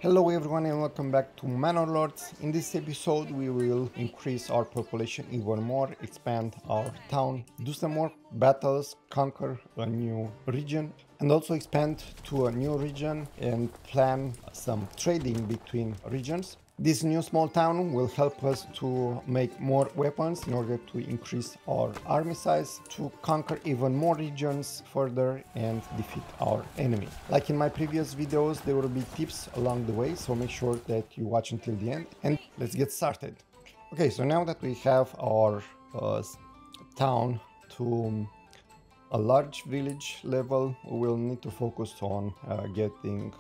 Hello everyone and welcome back to Manor Lords. In this episode we will increase our population even more, expand our town, do some more battles, conquer a new region and also expand to a new region and plan some trading between regions. This new small town will help us to make more weapons in order to increase our army size, to conquer even more regions further and defeat our enemy. Like in my previous videos, there will be tips along the way, so make sure that you watch until the end and let's get started. Okay, so now that we have our town to a large village level, we will need to focus on getting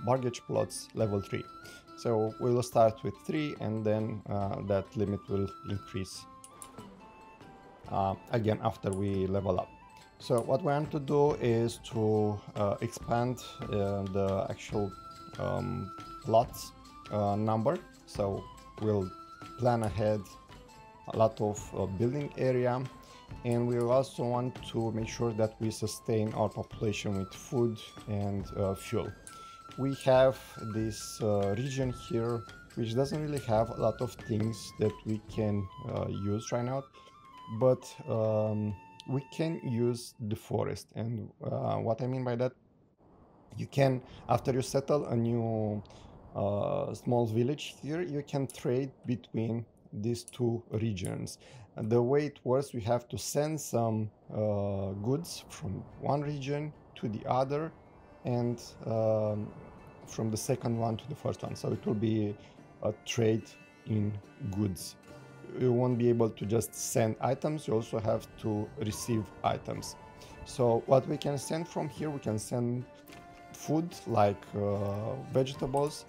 mortgage plots level 3. So we'll start with 3 and then that limit will increase again after we level up. So what we want to do is to expand the actual plots number. So we'll plan ahead a lot of building area, and we also want to make sure that we sustain our population with food and fuel. We have this region here which doesn't really have a lot of things that we can use right now, but we can use the forest. And what I mean by that, you can, after you settle a new small village here, you can trade between these two regions. And the way it works, we have to send some goods from one region to the other, and from the second one to the first one. So it will be a trade in goods. You won't be able to just send items, you also have to receive items. So what we can send from here, we can send food like vegetables.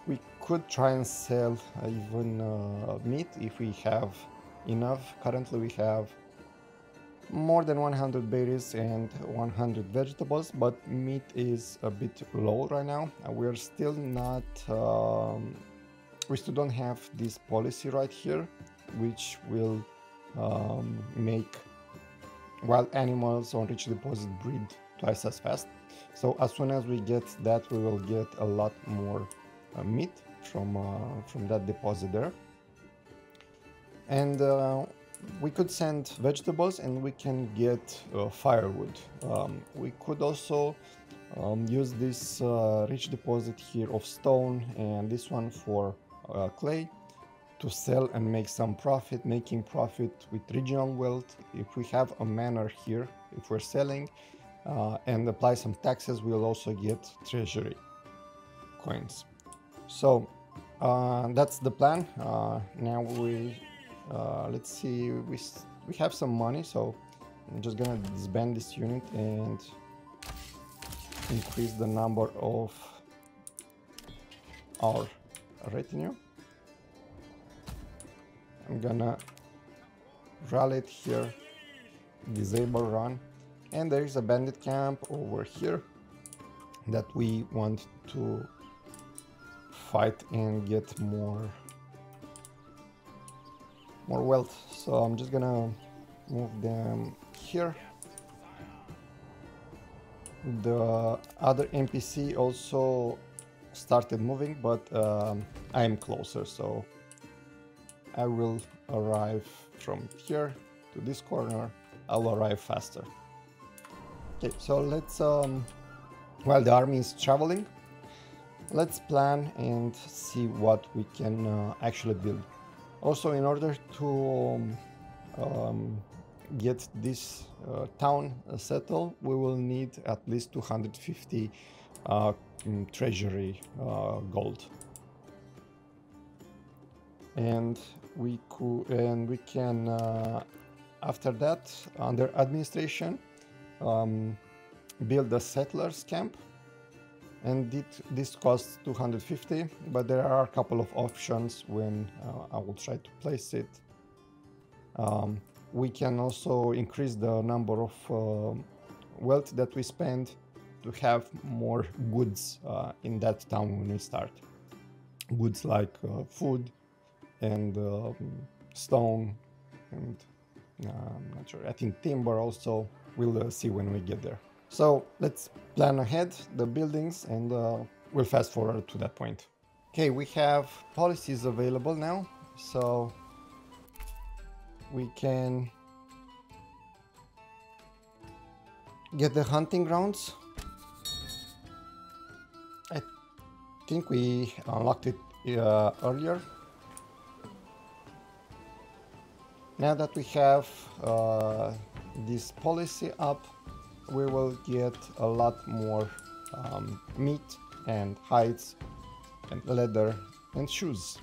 We could try and sell even meat if we have enough. Currently we have more than 100 berries and 100 vegetables, but meat is a bit low right now. We're still not we still don't have this policy right here, which will make wild animals on rich deposit breed twice as fast. So as soon as we get that, we will get a lot more meat from that deposit there. And we could send vegetables and we can get firewood. We could also use this rich deposit here of stone and this one for clay to sell and make some profit, making profit with regional wealth. If we have a manor here, if we're selling and apply some taxes, we'll also get treasury coins. So that's the plan. Now let's see, we have some money, so I'm just gonna disband this unit and increase the number of our retinue. I'm gonna rally it here, disable run, and there is a bandit camp over here that we want to fight and get more wealth. So I'm just gonna move them here. The other NPC also started moving, but I am closer, so I will arrive from here to this corner. I'll arrive faster. Okay, so let's while the army is traveling, let's plan and see what we can actually build. Also, in order to get this town settled, we will need at least 250 treasury gold, and we can after that, under administration, build a settlers camp, and this costs 250, but there are a couple of options when I will try to place it. We can also increase the number of wealth that we spend to have more goods in that town when we start. Goods like food and stone and I'm not sure, I think timber also. We'll see when we get there. So let's plan ahead the buildings and we'll fast forward to that point. Okay, we have policies available now, so we can get the hunting grounds. I think we unlocked it earlier. Now that we have this policy up, we will get a lot more meat and hides and leather and shoes.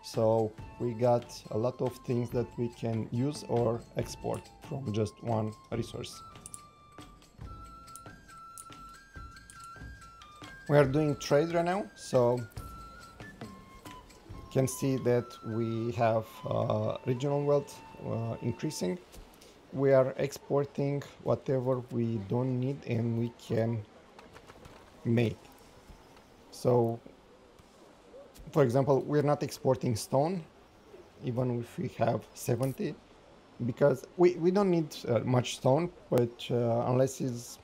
So we got a lot of things that we can use or export from just one resource. We are doing trade right now, so you can see that we have regional wealth increasing. We are exporting whatever we don't need and we can make. So, for example, we're not exporting stone, even if we have 70, because we don't need much stone, but unless it's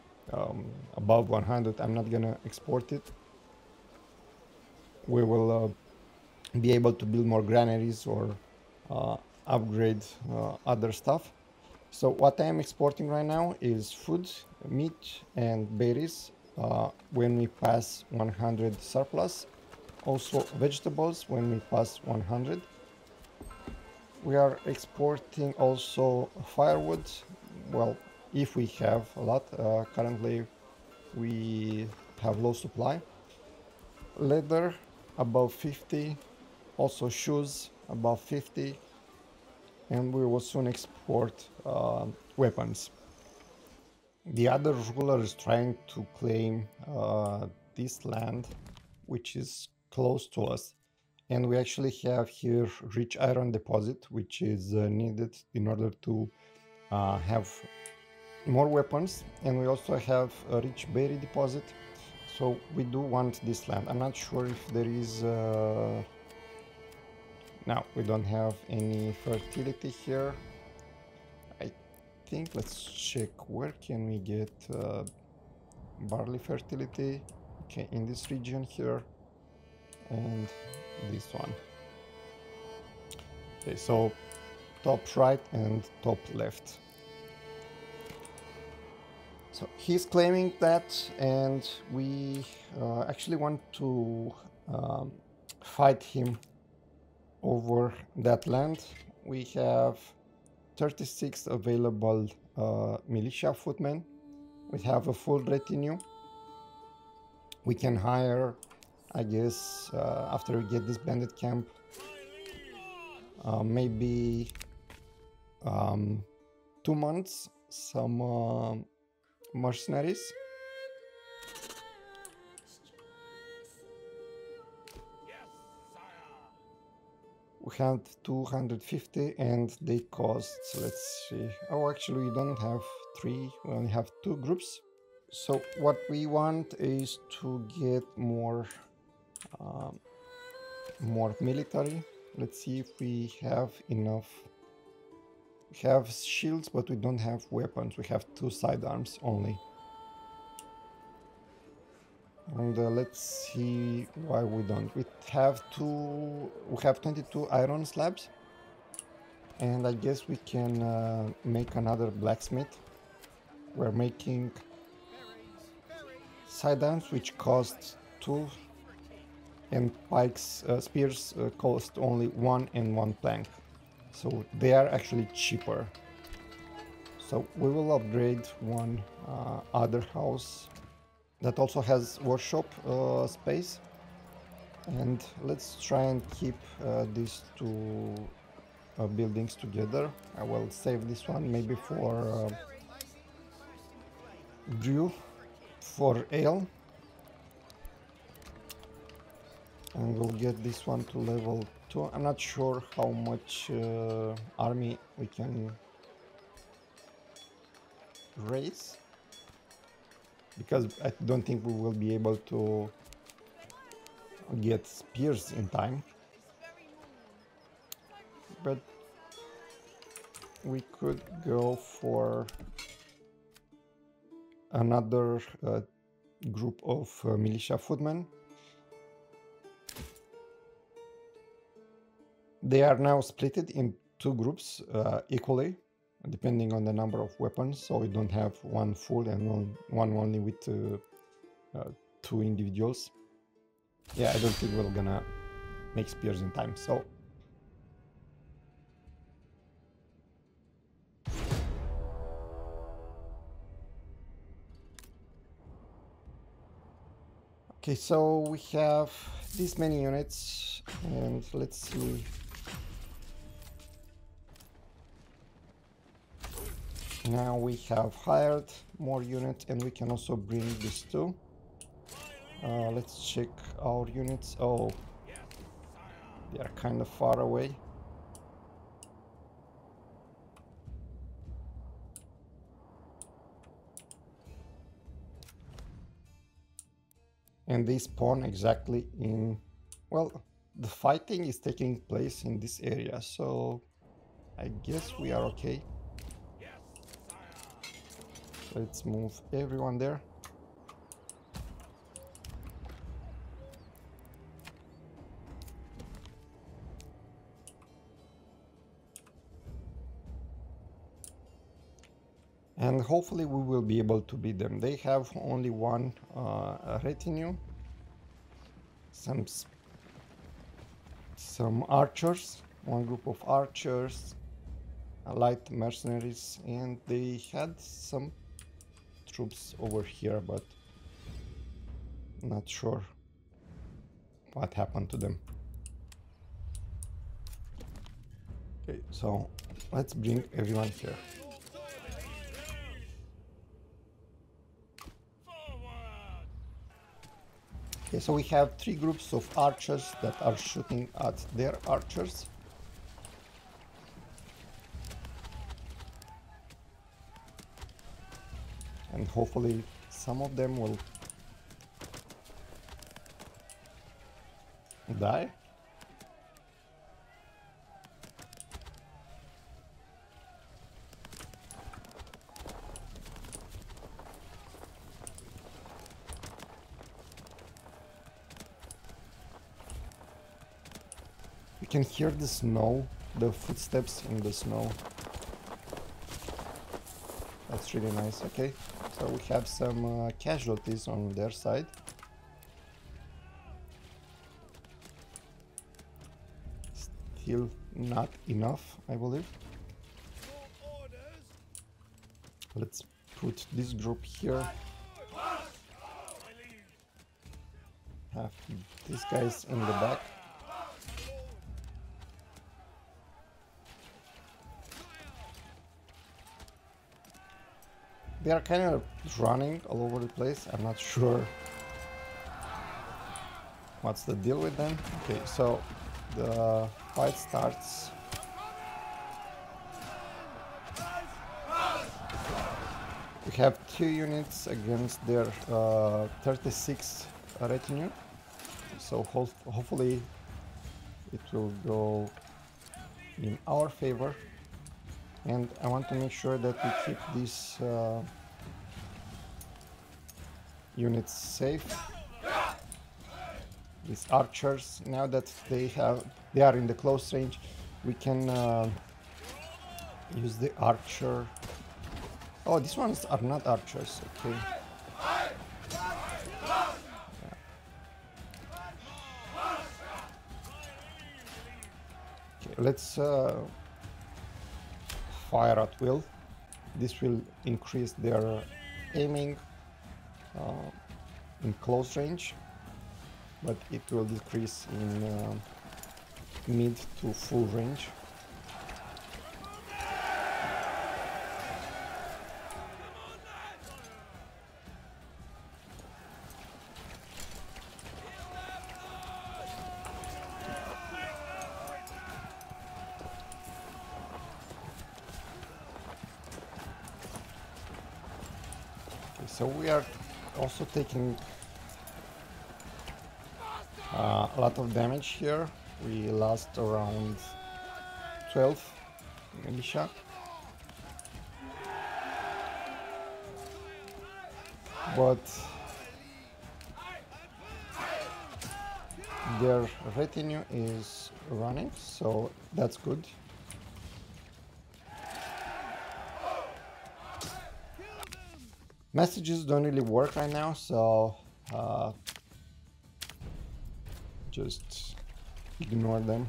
above 100, I'm not gonna export it. We will be able to build more granaries or upgrade other stuff. So what I am exporting right now is food, meat, and berries when we pass 100 surplus. Also vegetables when we pass 100. We are exporting also firewood, well, if we have a lot. Currently we have low supply. Leather above 50, also shoes above 50. And we will soon export weapons. The other ruler is trying to claim this land, which is close to us. And we actually have here rich iron deposit, which is needed in order to have more weapons. And we also have a rich berry deposit. So we do want this land. I'm not sure if there is... No, we don't have any fertility here. I think let's check where can we get barley fertility. Okay, in this region here and this one. Okay, so top right and top left. So he's claiming that, and we actually want to fight him over that land. We have 36 available militia footmen. We have a full retinue. We can hire, I guess, after we get this bandit camp, maybe 2 months, some mercenaries. We have 250 and they cost, let's see, oh actually we don't have 3, we only have 2 groups. So what we want is to get more military. Let's see if we have enough. We have shields, but we don't have weapons. We have 2 sidearms only. And let's see why we don't. We have 22 iron slabs, and I guess we can make another blacksmith. We're making sidearms, which cost 2, and pikes, spears cost only 1 and 1 plank, so they are actually cheaper. So we will upgrade one other house that also has workshop space, and let's try and keep these 2 buildings together. I will save this one maybe for brew, for ale, and we'll get this one to level 2. I'm not sure how much army we can raise, because I don't think we will be able to get spears in time, but we could go for another group of militia footmen. They are now split in two groups equally, depending on the number of weapons. So we don't have one full and one only with two individuals. Yeah, I don't think we're gonna make spears in time. So okay, so we have this many units, and let's see. Now we have hired more units, and we can also bring these two. Let's check our units. Oh, they are kind of far away. And they spawn exactly in, well, the fighting is taking place in this area, so I guess we are okay. Let's move everyone there. And hopefully we will be able to beat them. They have only one retinue, some archers, one group of archers, light mercenaries, and they had some troops over here, but not sure what happened to them. Okay, so let's bring everyone here. Okay, so we have three groups of archers that are shooting at their archers. And hopefully some of them will die. You can hear the snow, the footsteps in the snow. That's really nice. Okay, so we have some casualties on their side. Still not enough, I believe. Let's put this group here. Have these guys in the back. They are kind of running all over the place. I'm not sure what's the deal with them. Okay, so the fight starts. We have 2 units against their 36 retinue. So hopefully it will go in our favor. And I want to make sure that we keep these units safe. These archers, now that they are in the close range, we can use the archer. Oh, these ones are not archers. Okay. Yeah. Okay, let's fire at will. This will increase their aiming in close range, but it will decrease in mid to full range. So we are also taking a lot of damage here. We lost around 12 militia. But their retinue is running, so that's good. Messages don't really work right now, so just ignore them.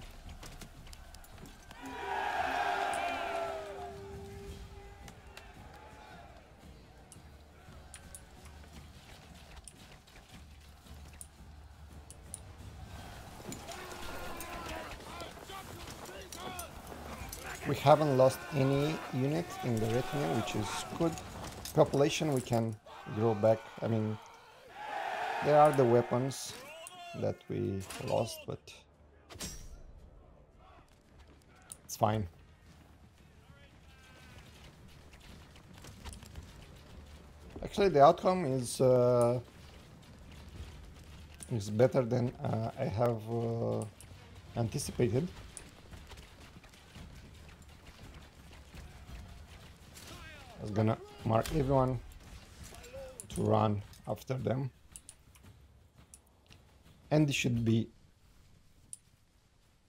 We haven't lost any unit in the retinue, which is good. Population we can grow back. I mean, there are the weapons that we lost, but it's fine. Actually, the outcome is better than I have anticipated. I was gonna mark everyone to run after them, and this should be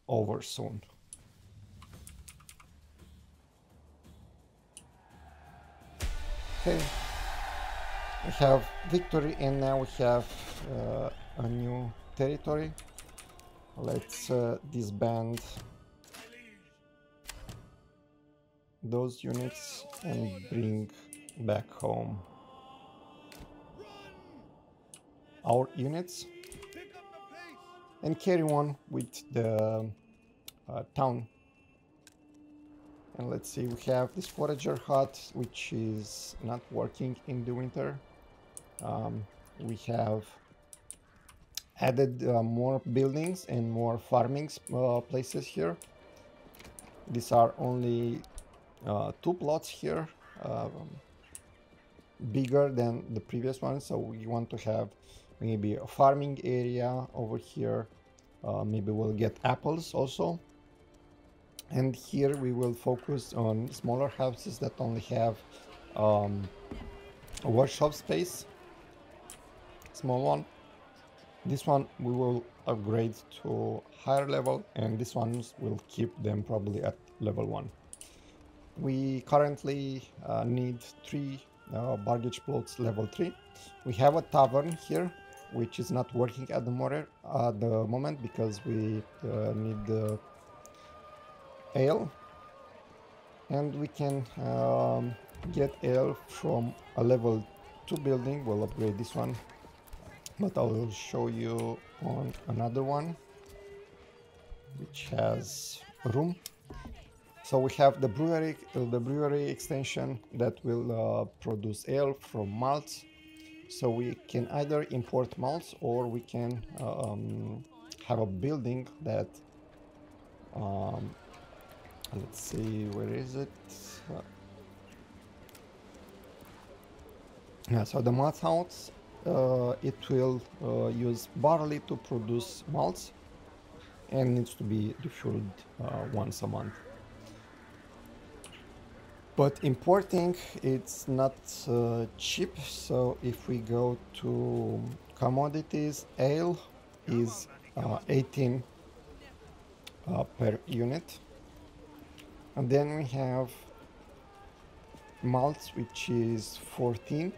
over soon. Okay, we have victory, and now we have a new territory. Let's disband those units and bring back home our units and carry on with the town. And let's see, we have this forager hut which is not working in the winter. We have added more buildings and more farming places here. These are only 2 plots here, bigger than the previous one, so we want to have maybe a farming area over here. Maybe we'll get apples also, and here we will focus on smaller houses that only have a workshop space, small one. This one we will upgrade to higher level, and this ones will keep them probably at level 1. We currently need 3 baggage plots level 3. We have a tavern here, which is not working at the moment because we need the ale, and we can get ale from a level 2 building. We'll upgrade this one, but I will show you on another one which has room. So we have the brewery extension that will produce ale from malts. So we can either import malts, or we can have a building that let's see, where is it? Yeah, so the malt house, it will use barley to produce malts and needs to be refueled once a month. But importing, it's not cheap, so if we go to commodities, ale is 18 per unit. And then we have malts, which is 14.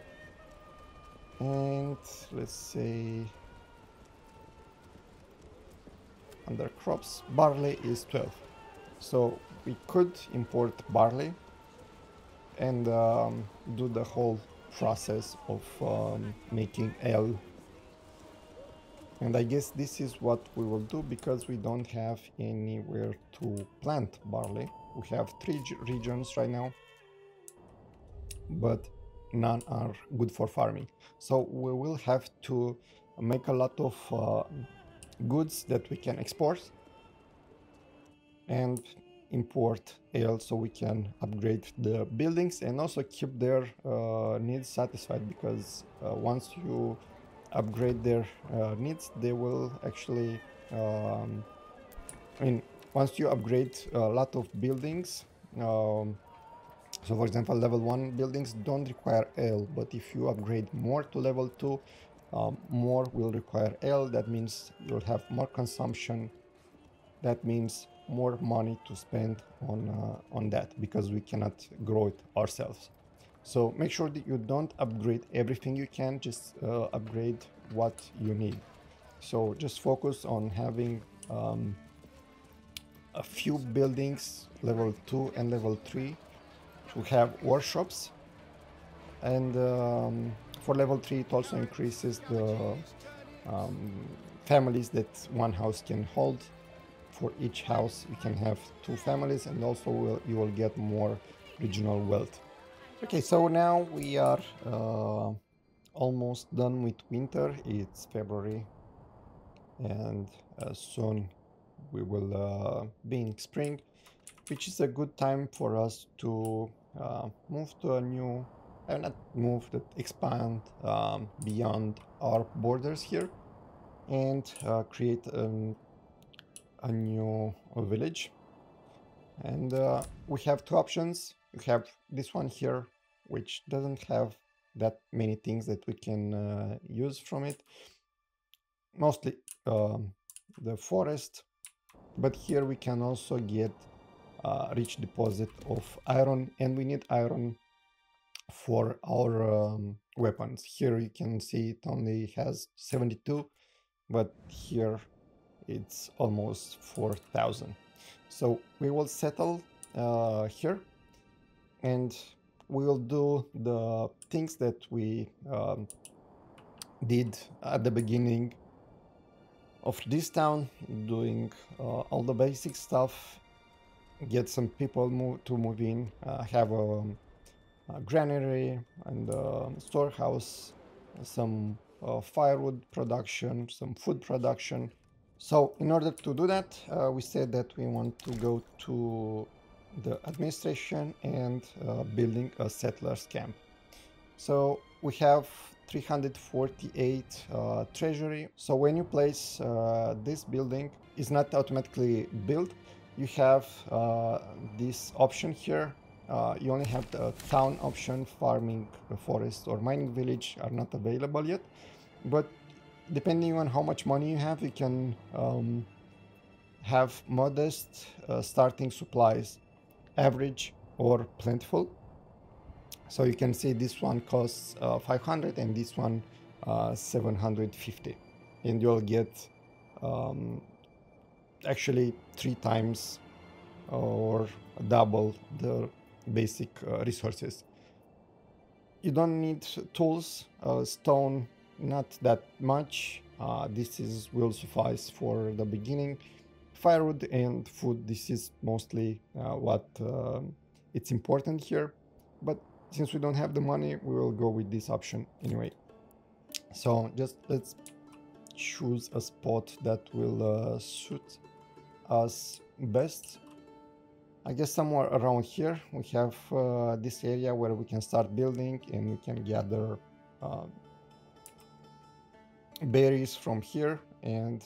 And let's say under crops, barley is 12. So we could import barley and do the whole process of making ale. And I guess this is what we will do, because we don't have anywhere to plant barley. We have 3 regions right now, but none are good for farming. So we will have to make a lot of goods that we can export and import ale, so we can upgrade the buildings and also keep their needs satisfied, because once you upgrade their needs, they will actually I mean, once you upgrade a lot of buildings, so for example level 1 buildings don't require ale, but if you upgrade more to level 2, more will require ale. That means you'll have more consumption. That means more money to spend on that, because we cannot grow it ourselves. So make sure that you don't upgrade everything you can, just upgrade what you need. So just focus on having a few buildings, level 2 and level 3, to have workshops. And for level 3 it also increases the families that one house can hold. For each house you can have 2 families, and also you will get more regional wealth. Okay, so now we are almost done with winter. It's February, and soon we will be in spring, which is a good time for us to move to a new, not move, that expand beyond our borders here, and create a new village. And we have 2 options. We have this one here, which doesn't have that many things that we can use from it, mostly the forest, but here we can also get rich deposit of iron, and we need iron for our weapons. Here you can see it only has 72, but here it's almost 4,000. So we will settle here, and we will do the things that we did at the beginning of this town, doing all the basic stuff, get some people to move in, have a granary and a storehouse, some firewood production, some food production. So in order to do that, we said that we want to go to the administration and building a settlers camp. So we have 348 treasury. So when you place this building, is not automatically built. You have this option here. You only have the town option. Farming, forest, or mining village are not available yet, but depending on how much money you have, you can have modest starting supplies, average or plentiful. So you can see this one costs 500 and this one 750, and you'll get actually 3 times or double the basic resources. You don't need tools, stone not that much. This will suffice for the beginning. Firewood and food, this is mostly what it's important here, but since we don't have the money, we will go with this option anyway. So just let's choose a spot that will suit us best. I guess somewhere around here we have this area where we can start building, and we can gather berries from here, and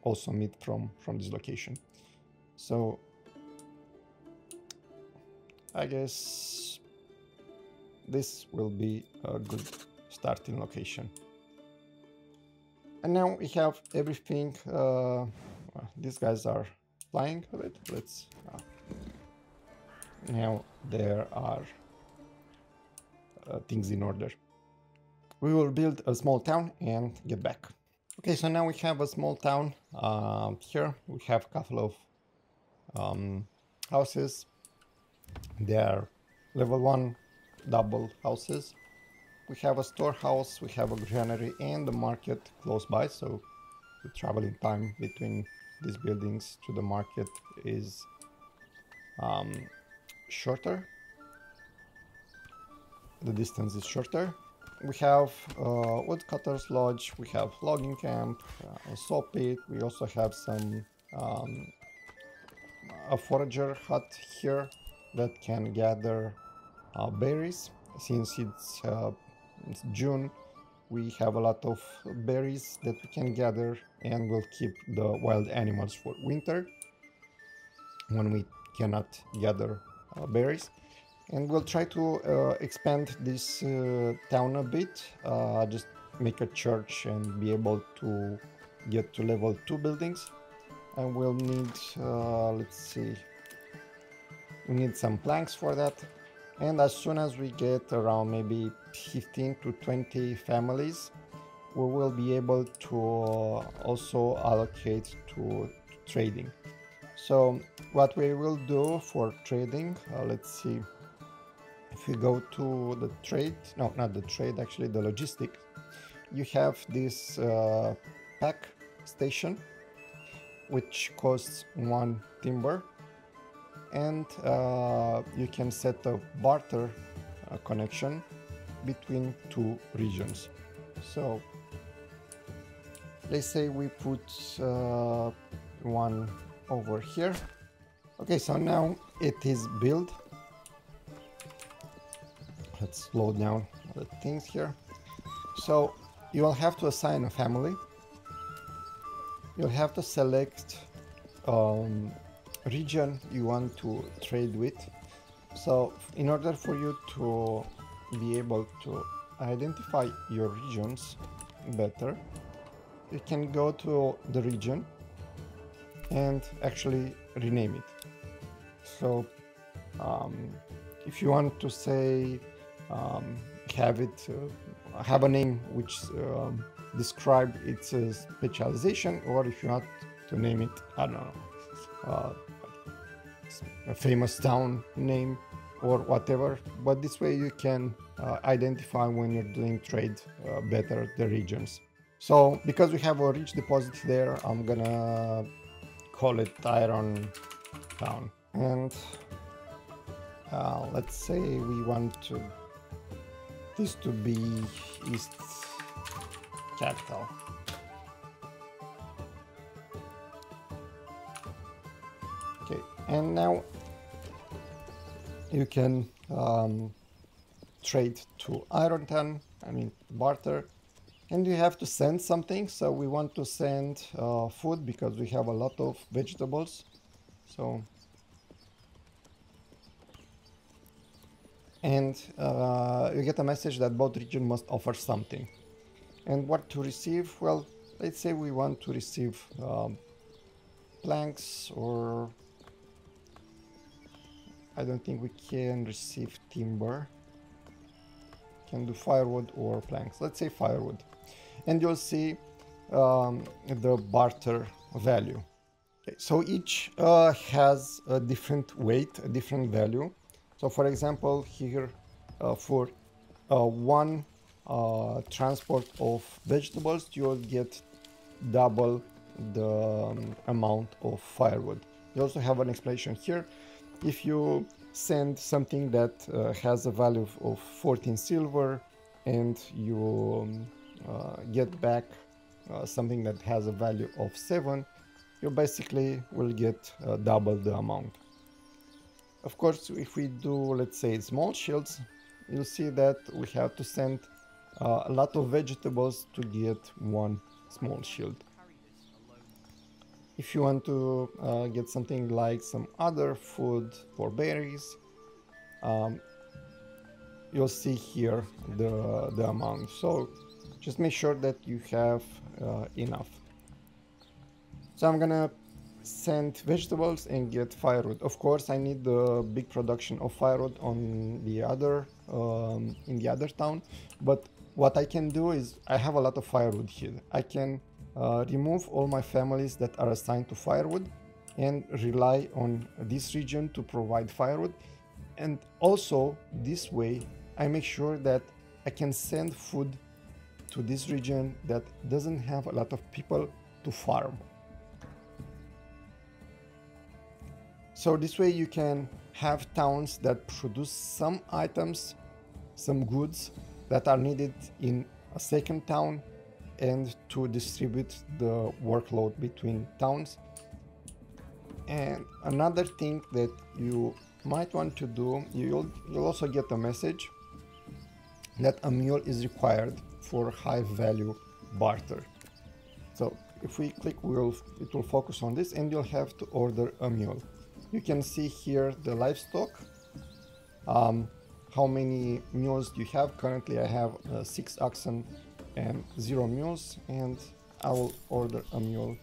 also meat from this location. So I guess this will be a good starting location. And now we have everything. These guys are flying a bit. Let's now there are things in order. We will build a small town and get back. Okay, so now we have a small town. Here we have a couple of houses. They are level 1 double houses. We have a storehouse, we have a granary and the market close by, so the traveling time between these buildings to the market is shorter. The distance is shorter. We have woodcutter's lodge, we have logging camp, a saw pit. We also have some a forager hut here that can gather berries. Since it's June, we have a lot of berries that we can gather, and we'll keep the wild animals for winter when we cannot gather berries. And we'll try to expand this town a bit, just make a church and be able to get to level 2 buildings. And we'll need, let's see, we need some planks for that. And as soon as we get around maybe 15 to 20 families, we will be able to also allocate to trading. So what we will do for trading, let's see, if we go to the trade, no, not the trade, actually the logistics, you have this pack station, which costs 1 timber, and you can set a barter connection between 2 regions. So let's say we put one over here. Okay, so now it is built. Let's slow down the things here. So you will have to assign a family. You'll have to select region you want to trade with. So in order for you to be able to identify your regions better, you can go to the region and actually rename it. So if you want to say have a name which describe its specialization, or if you want to name it, I don't know, a famous town name or whatever, but this way you can identify when you're doing trade better the regions. So because we have a rich deposit there, I'm gonna call it Iron Town, and let's say we want this to be East Capital. Okay, and now you can trade to Ironton, I mean barter, and you have to send something. So we want to send food because we have a lot of vegetables. So and you get a message that both regions must offer something. And what to receive? Well, let's say we want to receive planks, or I don't think we can receive timber. Can do firewood or planks. Let's say firewood. And you'll see the barter value. Okay, so each has a different weight, a different value. So for example, here for one transport of vegetables, you'll get double the amount of firewood. You also have an explanation here. If you send something that has a value of 14 silver and you get back something that has a value of 7, you basically will get double the amount. Of course, if we do, let's say, small shields, you'll see that we have to send a lot of vegetables to get one small shield. If you want to get something like some other food for berries, you'll see here the amount. So just make sure that you have enough. So I'm gonna send vegetables and get firewood. Of course, I need the big production of firewood on the other in the other town, but what I can do is I have a lot of firewood here. I can remove all my families that are assigned to firewood and rely on this region to provide firewood. And also this way I make sure that I can send food to this region that doesn't have a lot of people to farm. So this way you can have towns that produce some items, some goods that are needed in a second town, and to distribute the workload between towns. And another thing that you might want to do, you'll also get a message that a mule is required for high value barter. So if we click, it will focus on this, and you'll have to order a mule. You can see here the livestock, how many mules do you have. Currently I have 6 oxen and 0 mules, and I will order a mule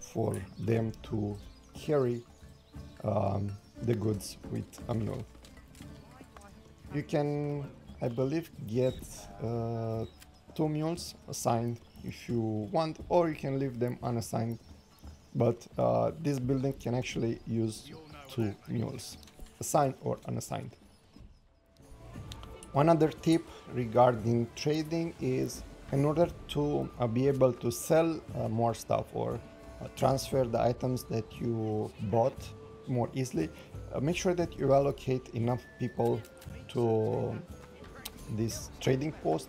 for them to carry the goods with a mule. You can, I believe, get 2 mules assigned if you want, or you can leave them unassigned, but this building can actually use 2 mules, assigned or unassigned. One other tip regarding trading is, in order to be able to sell more stuff or transfer the items that you bought more easily, make sure that you allocate enough people to this trading post.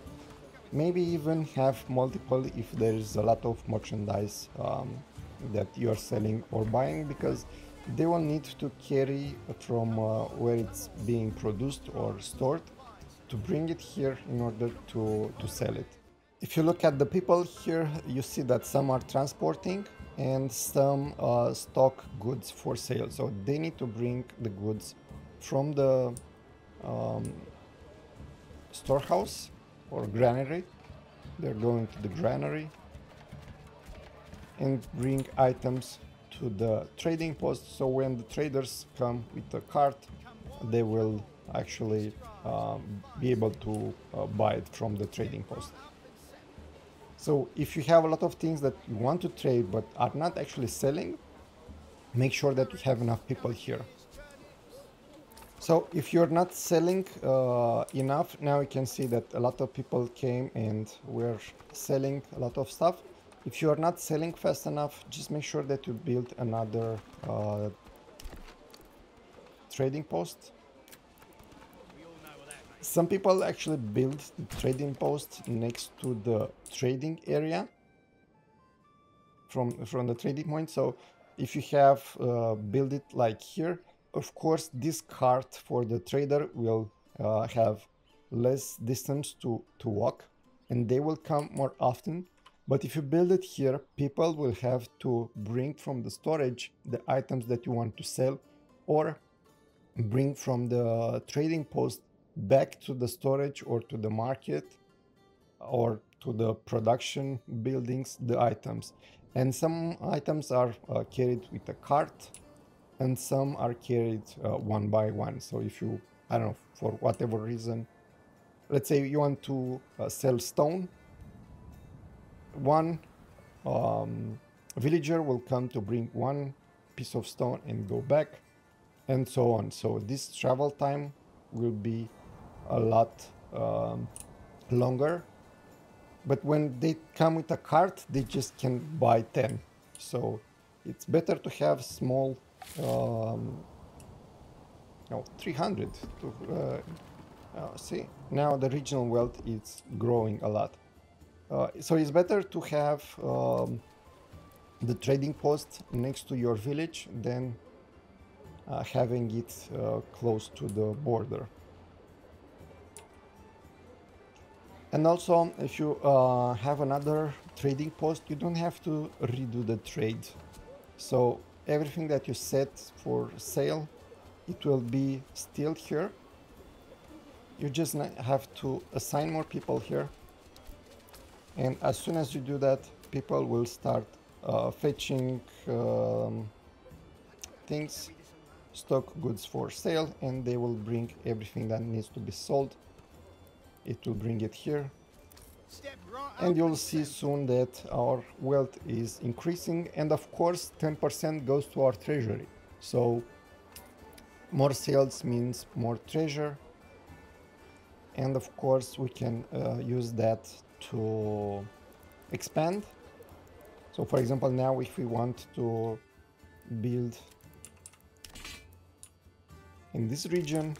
Maybe even have multiple if there is a lot of merchandise that you are selling or buying, because they will need to carry from where it's being produced or stored to bring it here in order to sell it. If you look at the people here, you see that some are transporting and some stock goods for sale. So they need to bring the goods from the storehouse or granary. They're going to the granary and bring items to the trading post. So when the traders come with a cart, they will actually be able to buy it from the trading post. So if you have a lot of things that you want to trade but are not actually selling, make sure that you have enough people here. So if you're not selling enough, now you can see that a lot of people came and were selling a lot of stuff. If you are not selling fast enough, just make sure that you build another trading post. Some people actually build the trading post next to the trading area from the trading point. So if you have build it like here, of course this cart for the trader will have less distance to walk, and they will come more often. But if you build it here, people will have to bring from the storage the items that you want to sell, or bring from the trading post back to the storage or to the market or to the production buildings the items. And some items are carried with a cart, and some are carried one by one. So if you, I don't know, for whatever reason, let's say you want to sell stone, one villager will come to bring one piece of stone and go back, and so on. So this travel time will be a lot longer. But when they come with a cart, they just can buy 10. So it's better to have small, 300. See, now the regional wealth is growing a lot. So it's better to have the trading post next to your village than having it close to the border. And also, if you have another trading post, you don't have to redo the trade. So everything that you set for sale, it will be still here. You just have to assign more people here. And as soon as you do that, people will start fetching things, stock goods for sale, and they will bring everything that needs to be sold. It will bring it here, and you'll see soon that our wealth is increasing, and of course 10% goes to our treasury. So more sales means more treasure, and of course we can use that to expand. So for example, now if we want to build in this region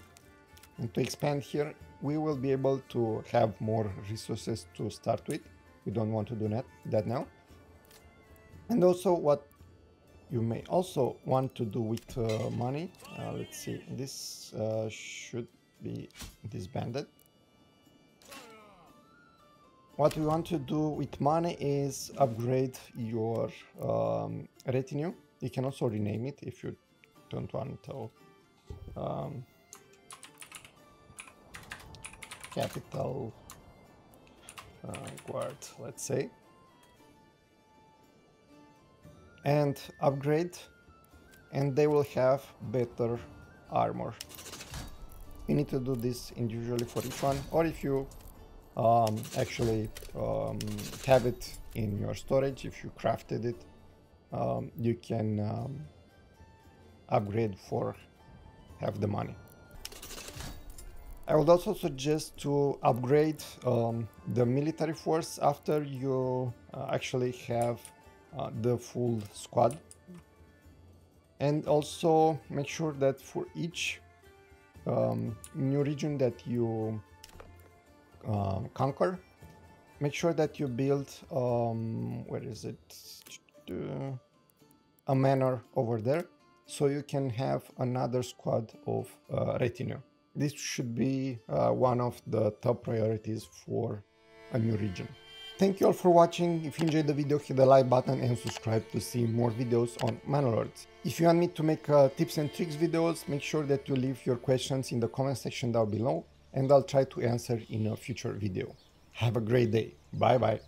and to expand here, we will be able to have more resources to start with. We don't want to do that now. And also what you may also want to do with money, let's see, this should be disbanded. What we want to do with money is upgrade your retinue. You can also rename it if you don't want to. Capital guard, let's say, and upgrade, and they will have better armor. You need to do this individually for each one, or if you actually have it in your storage, if you crafted it, you can upgrade for half the money. I would also suggest to upgrade the military force after you actually have the full squad, and also make sure that for each new region that you conquer, make sure that you build where is it, a manor over there, so you can have another squad of retinue. This should be one of the top priorities for a new region. Thank you all for watching. If you enjoyed the video, hit the like button and subscribe to see more videos on Manor Lords. If you want me to make tips and tricks videos, make sure that you leave your questions in the comment section down below, and I'll try to answer in a future video. Have a great day. Bye bye.